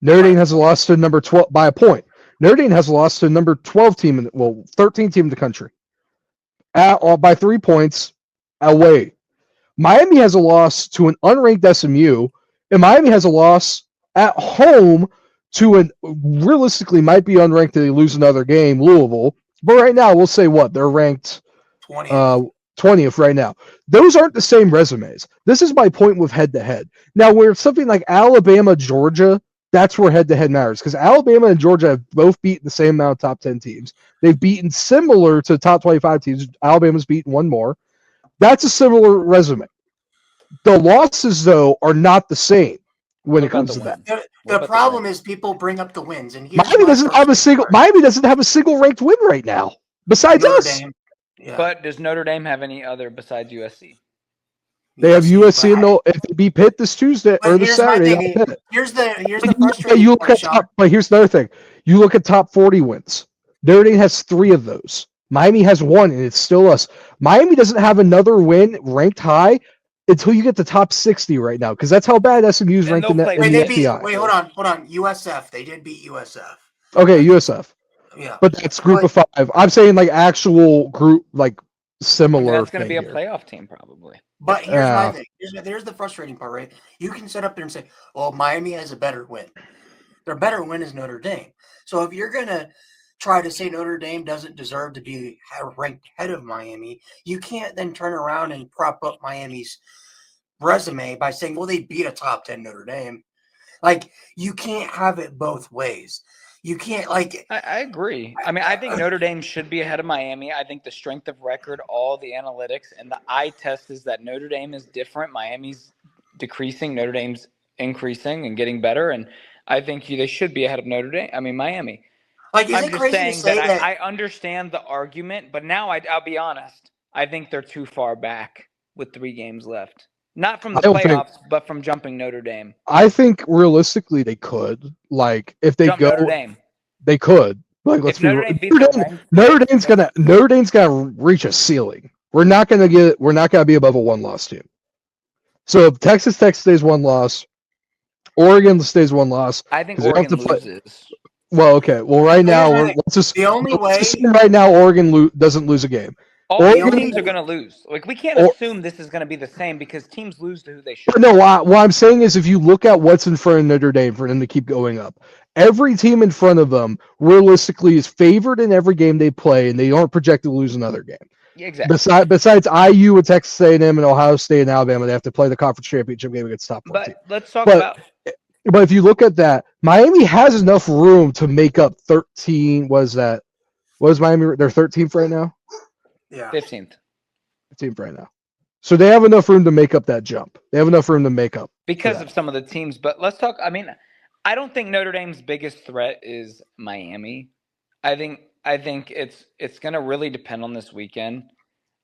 Notre Dame has lost to number 12 by a point. Notre Dame has lost to number 12 team, 13 team in the country by 3 points away. Miami has a loss to an unranked SMU, and Miami has a loss at home to an realistically might be unranked. They lose another game, Louisville. But right now, we'll say what they're ranked 20th right now. Those aren't the same resumes. This is my point with head-to-head. Now, where something like Alabama, Georgia, that's where head-to-head matters, because Alabama and Georgia have both beaten the same amount of top 10 teams. They've beaten similar to top 25 teams. Alabama's beaten one more. That's a similar resume. The losses, though, are not the same when it comes to that. The problem is people bring up the wins, and Miami doesn't have a single ranked win right now besides us. Yeah. But does Notre Dame have any other besides USC? They have USC if they beat Pitt this Tuesday or this Saturday. Here's the frustrating part, but here's the other thing. You look at top 40 wins. Notre Dame has 3 of those. Miami has 1, and it's still us. Miami doesn't have another win ranked high until you get the top 60 right now, because that's how bad SMU is ranked in the FPI. Wait, hold on. USF. They did beat USF. Okay, USF. Yeah. But that's group of 5. I'm saying like actual group, like similar. That's going to be a playoff team probably. But here's my thing. Here's the frustrating part, right? You can sit up there and say, well, Miami has a better win. Their better win is Notre Dame. So if you're going to try to say Notre Dame doesn't deserve to be ranked ahead of Miami, you can't then turn around and prop up Miami's resume by saying, well, they beat a top 10 Notre Dame. Like, you can't have it both ways. You can't, like... I agree. I mean, I think Notre Dame should be ahead of Miami. I think the strength of record, all the analytics, and the eye test is that Notre Dame is different. Miami's decreasing. Notre Dame's increasing and getting better. And I think they should be ahead of Miami. Like, is it crazy to say that? I understand the argument, but now I'll be honest. I think they're too far back with 3 games left. Not from the playoffs, but from jumping Notre Dame. I think realistically they could. Like, if they jump Notre Dame. They could. Like, let's be Notre Dame's gonna reach a ceiling. We're not gonna be above a 1-loss team. So if Texas Tech stays 1 loss, Oregon stays 1 loss. I think Oregon loses. Well, okay. Well, right now, right now Oregon doesn't lose a game. All teams are going to lose. Like, we can't assume this is going to be the same because teams lose to who they should. No, what I'm saying is if you look at what's in front of Notre Dame for them to keep going up, every team in front of them realistically is favored in every game they play, and they aren't projected to lose another game. Yeah, exactly. Besides IU and Texas A&M and Ohio State and Alabama, they have to play the conference championship game against top 14. But let's talk about... But if you look at that, Miami has enough room to make up 13. What is that? What is Miami? They're 13th right now? Yeah. 15th. 15th right now. So they have enough room to make up that jump. They have enough room to make up. Because of some of the teams. But let's talk. I mean, I don't think Notre Dame's biggest threat is Miami. I think it's going to really depend on this weekend.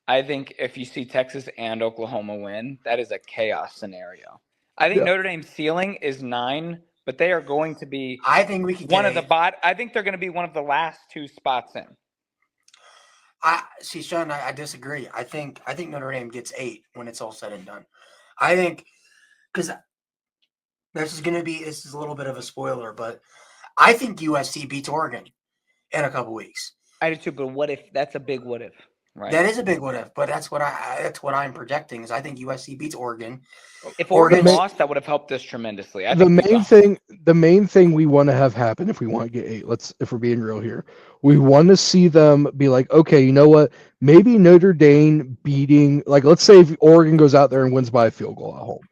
I think if you see Texas and Oklahoma win, that is a chaos scenario. I think Notre Dame's ceiling is 9, but they are going to be. I think we can one of the I think they're going to be one of the last 2 spots in. Sean, I disagree. I think Notre Dame gets 8 when it's all said and done. I think because this is a little bit of a spoiler, but I think USC beats Oregon in a couple weeks. I do too, but what if? That's a big what if. Right. That is a big what if, but that's what I'm projecting is I think USC beats Oregon. If Oregon lost, that would have helped us tremendously. The main thing we want to have happen if we want to get 8, if we're being real here, we want to see them be like, okay, you know what? Maybe Notre Dame beating, like, let's say if Oregon goes out there and wins by a field goal at home.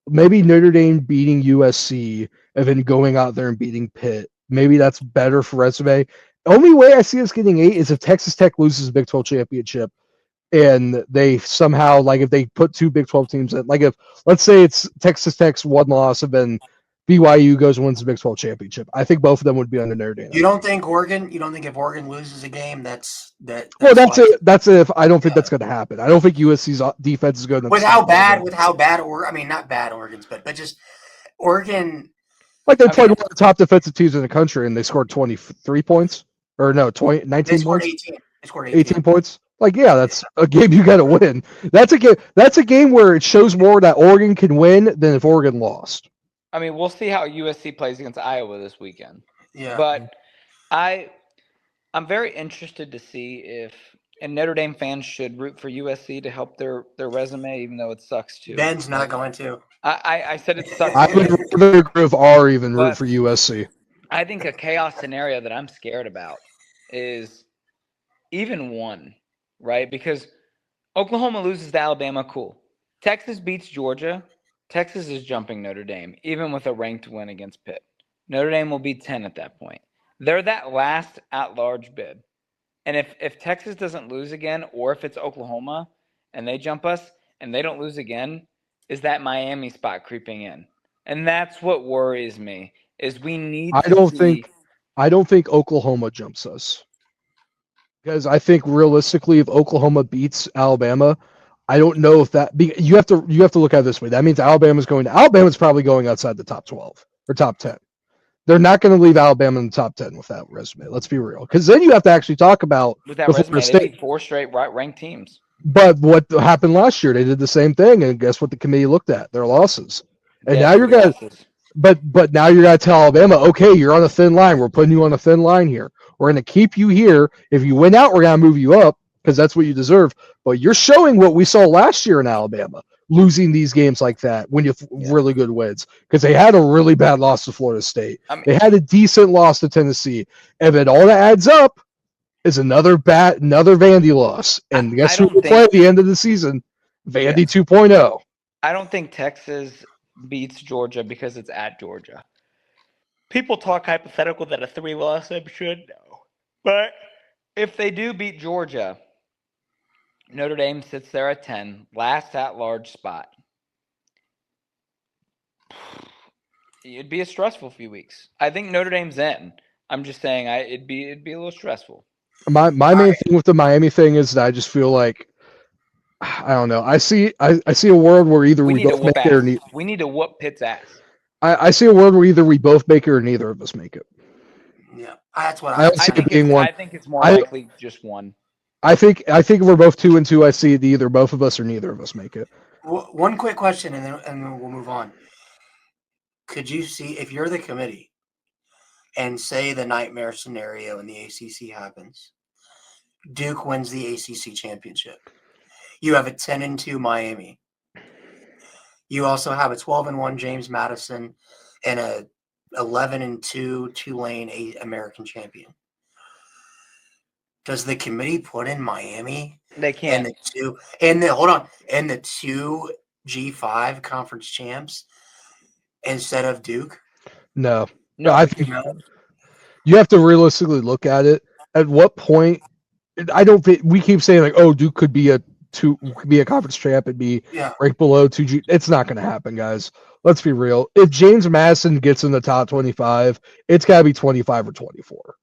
Maybe Notre Dame beating USC and then going out there and beating Pitt. Maybe that's better for resume. Only way I see us getting 8 is if Texas Tech loses the Big 12 championship and they somehow, like, if they put 2 Big 12 teams in, like, if, let's say it's Texas Tech's 1 loss and then BYU goes and wins the Big 12 championship. I think both of them would be under Notre Dame. You don't think if Oregon loses a game, that's well, that's it. That's if I don't think that's going to happen. I don't think USC's defense is going to. With how bad, I mean, not bad Oregon's, but just Oregon. Like they played one of the top defensive teams in the country and they scored 23 points. Or no, 19 points? 18. They scored 18 points? Like, yeah, that's a game you got to win. That's a game where it shows more that Oregon can win than if Oregon lost. I mean, we'll see how USC plays against Iowa this weekend. Yeah. But I'm very interested to see if and Notre Dame fans should root for USC to help their resume, even though it sucks too. Ben's not going to. I said it sucks. I would rather agree with R even root But- for USC. I think a chaos scenario that I'm scared about is even one, right? Because Oklahoma loses to Alabama, cool. Texas beats Georgia. Texas is jumping Notre Dame, even with a ranked win against Pitt. Notre Dame will be 10 at that point. They're that last at-large bid. And if Texas doesn't lose again, or if it's Oklahoma and they jump us and they don't lose again, is that Miami spot creeping in? And that's what worries me. Is we need I to don't think Oklahoma jumps us. Because I think realistically, if Oklahoma beats Alabama, I don't know if that you have to look at it this way. That means Alabama's probably going outside the top 12 or top 10. They're not going to leave Alabama in the top 10 with that resume. Let's be real. Because then you have to actually talk about with that the resume, Florida they State. beat 4 straight ranked teams. But what happened last year? They did the same thing, and guess what the committee looked at? Their losses. And now you're going to But now you're going to tell Alabama, okay, you're on a thin line. We're putting you on a thin line here. We're going to keep you here. If you win out, we're going to move you up because that's what you deserve. But you're showing what we saw last year in Alabama, losing these games like that when you have really good wins. Because they had a really bad loss to Florida State. They had a decent loss to Tennessee. And then all that adds up is another Vandy loss. And guess who will play at the end of the season? Vandy 2.0. I don't think Texas beats Georgia because it's at Georgia. People talk hypothetical that a 3-loss team should know. But if they do beat Georgia, Notre Dame sits there at 10, last at-large spot. It'd be a stressful few weeks. I think Notre Dame's in. I'm just saying it'd be a little stressful. My main thing with the Miami thing is that I just feel like I don't know. I see a world where either we both make it or we need to whoop Pitt's ass. I see a world where either we both make it or neither of us make it. Yeah, that's what I see it being one. I think it's more likely just one. I think if we're both 2-2, I see it either both of us or neither of us make it. One quick question, and then we'll move on. Could you see if you're the committee, and say the nightmare scenario in the ACC happens, Duke wins the ACC championship. You have a 10-2 Miami. You also have a 12-1 James Madison and a 11-2 Tulane American champion. Does the committee put in Miami? They can't. And the two G5 conference champs instead of Duke? No, I think you have to realistically look at it. At what point? I don't think we keep saying like, oh, Duke could be a conference champ and be ranked below 2G. It's not going to happen, guys. Let's be real. If James Madison gets in the top 25, it's got to be 25 or 24.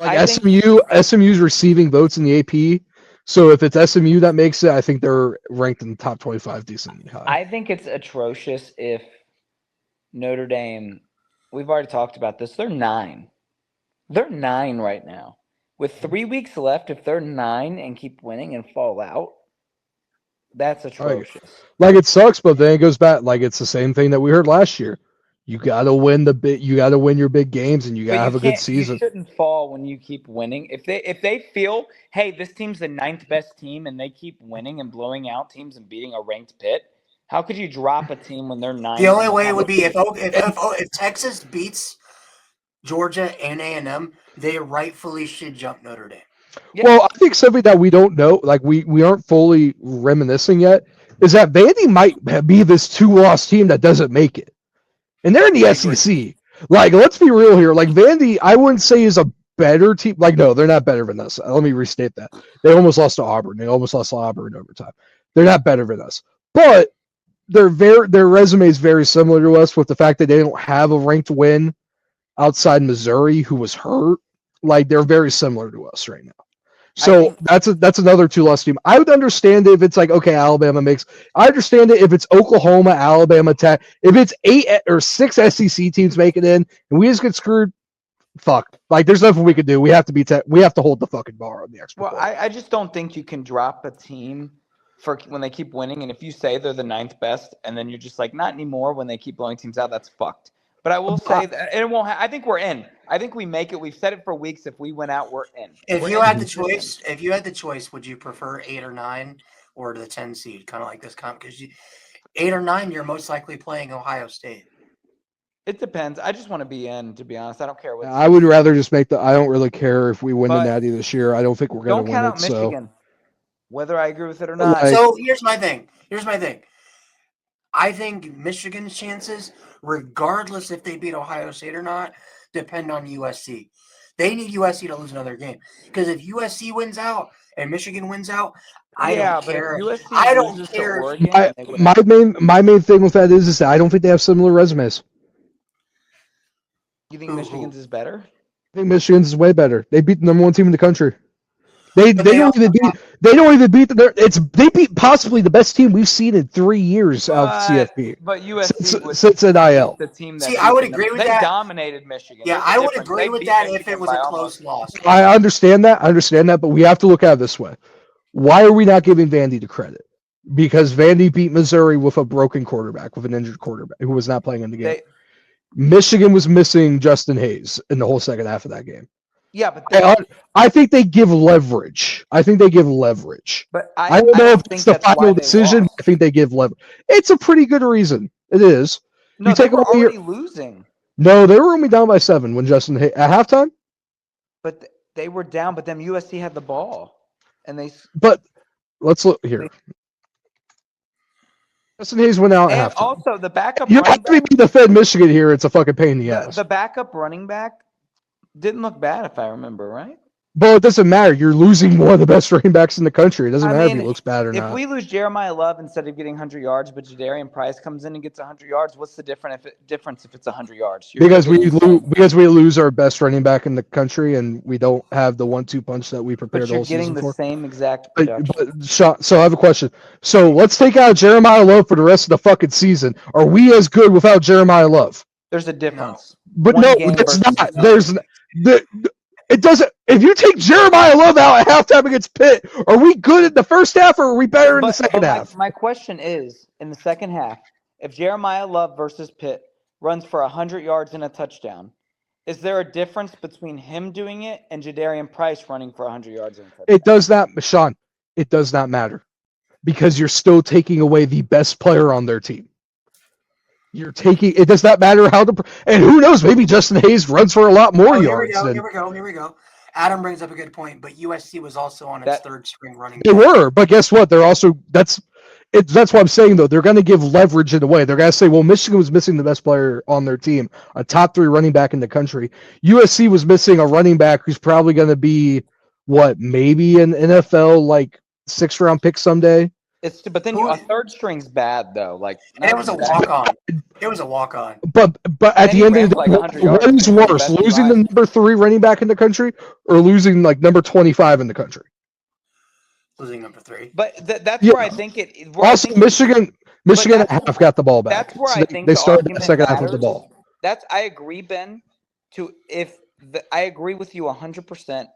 Like SMU's receiving votes in the AP. So if it's SMU that makes it, I think they're ranked in the top 25 decently high. I think it's atrocious if Notre Dame, we've already talked about this, they're 9. They're 9 right now. With 3 weeks left, if they're 9 and keep winning and fall out, that's atrocious. Like it sucks, but then it goes back. Like it's the same thing that we heard last year. You gotta win you gotta win your big games, and you gotta have a good season. You shouldn't fall when you keep winning. If they feel, hey, this team's the 9th best team, and they keep winning and blowing out teams and beating a ranked Pitt, how could you drop a team when they're 9? The only way it would be if Texas beats Georgia and A&M, they rightfully should jump Notre Dame. Yeah. Well, I think something that we don't know, like we aren't fully reminiscing yet, is that Vandy might be this 2-loss team that doesn't make it. And they're in the SEC. Like, let's be real here. Like, Vandy, I wouldn't say is a better team. Like, no, they're not better than us. Let me restate that. They almost lost to Auburn. They almost lost to Auburn in overtime. They're not better than us. But their resume is very similar to us with the fact that they don't have a ranked win outside Missouri who was hurt. Like, they're very similar to us right now. So that's another 2-loss team. I would understand it if it's like, okay, Alabama makes. I understand it if it's Oklahoma, Alabama, Tech. If it's 8 or 6 SEC teams make it in, and we just get screwed, fuck. Like there's nothing we can do. We have to be. We have to hold the fucking bar on the expert. Well, I just don't think you can drop a team for when they keep winning. And if you say they're the 9th best, and then you're just like, not anymore when they keep blowing teams out, that's fucked. But I will say that it won't. I think we're in. I think we make it. We've said it for weeks. If we went out, we're in. If you had the choice, would you prefer 8 or 9 or the 10 seed? Kind of like this comp, because 8 or 9, you're most likely playing Ohio State. It depends. I just want to be in, to be honest. I don't care what. I would rather just make I don't really care if we win the Natty this year. I don't think we're going to win it. Don't count out Michigan, whether I agree with it or not. So here's my thing. I think Michigan's chances, regardless if they beat Ohio State or not, depend on USC. They need USC to lose another game. Because if USC wins out and Michigan wins out, I don't care. I don't care. My main thing with that is that I don't think they have similar resumes. You think Michigan's is better? I think Michigan's is way better. They beat the number 1 team in the country. They don't even beat they beat possibly the best team we've seen in 3 years of CFP. But USC since NIL. The team that I would agree with that. They dominated Michigan. Yeah, I would agree with that if it was a close loss. I understand that, but we have to look at it this way. Why are we not giving Vandy the credit? Because Vandy beat Missouri with a broken quarterback, with an injured quarterback who was not playing in the game. Michigan was missing Justin Hayes in the whole second half of that game. Yeah, but I think they give leverage. But I don't know if it's the final decision. I think they give leverage. It's a pretty good reason. It is. No, they were already losing. No, they were only down by 7 when Justin Hayes at halftime. But they were down. But then USC had the ball, and they. But let's look here. Justin Hayes went out at halftime. Also, the backup. You have to defend Michigan here. It's a fucking pain in the ass. The backup running back didn't look bad, if I remember right. But it doesn't matter. You're losing one of the best running backs in the country. It doesn't matter if he looks bad or not. If we lose Jeremiah Love instead of getting 100 yards, but Jadarian Price comes in and gets 100 yards, what's the difference if it's 100 yards? Because we lose our best running back in the country, and we don't have the 1-2 punch that we prepared the whole season for. But you're getting the same exact production. So I have a question. So let's take out Jeremiah Love for the rest of the fucking season. Are we as good without Jeremiah Love? There's a difference. But no, there's not. It doesn't. If you take Jeremiah Love out at halftime against Pitt, are we good in the first half, or are we better in the second half? My question is, in the second half, if Jeremiah Love versus Pitt runs for 100 yards and a touchdown, is there a difference between him doing it and Jadarian Price running for 100 yards and a touchdown? It does not, Sean. It does not matter, because you're still taking away the best player on their team. It does not matter and who knows, maybe Justin Hayes runs for a lot more yards. Here we go. Adam brings up a good point, but USC was also on its third string running back. They were, but guess what? They're also, that's what I'm saying, though. They're going to give leverage in a way. They're going to say, well, Michigan was missing the best player on their team, a top 3 running back in the country. USC was missing a running back who's probably going to be, maybe an NFL, 6th-round pick someday. But then a third string's bad though. It was a walk-on. It was a walk-on. But at the end of the day, what is worse, losing the number 3 running back in the country or losing number 25 in the country? Losing number 3. But that's where I think it. Also, Michigan at half got the ball back. That's where I think they started the second half with the ball. I agree, Ben. I agree with you 100%.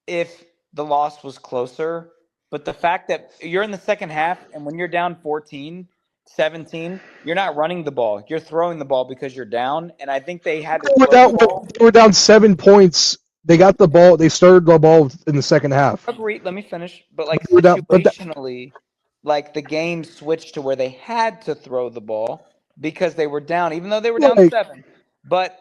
If the loss was closer. But the fact that you're in the second half, and when you're down 14, 17, you're not running the ball. You're throwing the ball because you're down. And I think they had to They were down 7 points. They got the ball. They started the ball in the second half. Agreed. Let me finish. But situationally, the game switched to where they had to throw the ball because they were down, even though they were down 7. But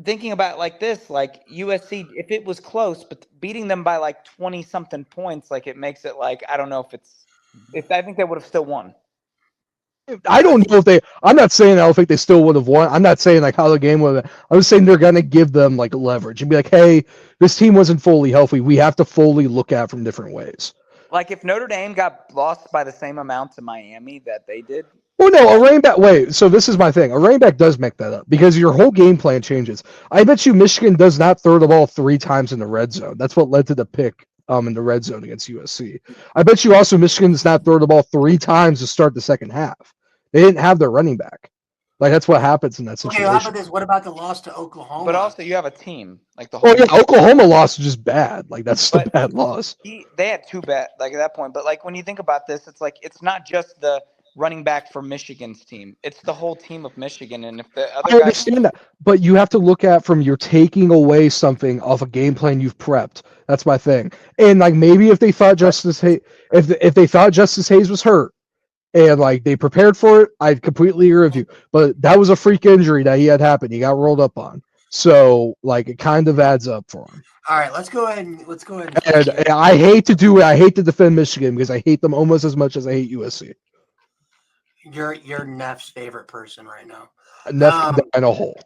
thinking about it like this, USC, if it was close, but beating them by 20 something points, it makes it I don't know if I think they would have still won. I don't know I'm not saying I don't think they still would have won. I'm not saying how the game would have. I'm just saying they're going to give them leverage and be hey, this team wasn't fully healthy. We have to fully look at it from different ways. If Notre Dame got lost by the same amount to Miami that they did. Well, no, a running back. Wait, so this is my thing. A running back does make that up because your whole game plan changes. I bet you Michigan does not throw the ball 3 times in the red zone. That's what led to the pick in the red zone against USC. I bet you also Michigan does not throw the ball 3 times to start the second half. They didn't have their running back. Like that's what happens in that Okay, how about situation. this? What about the loss to Oklahoma? But also, you have a team like the whole. Oh yeah, Oklahoma loss is just bad. Like that's just a bad loss. They had two bad like at that point. But like when you think about this, it's like it's not just the running back for Michigan's team; it's the whole team of Michigan. And if the other I guys, understand that, but you have to look at from you're taking away something off a game plan you've prepped. That's my thing. And like maybe if they thought Justice Hayes, if they thought Justice Hayes was hurt, and like they prepared for it, I completely agree with you. But that was a freak injury that he had happened. He got rolled up on, so like it kind of adds up for him. All right, let's go ahead and And I hate to do it. I hate to defend Michigan because I hate them almost as much as I hate USC. You're Neff's favorite person right now. Neff in a hole.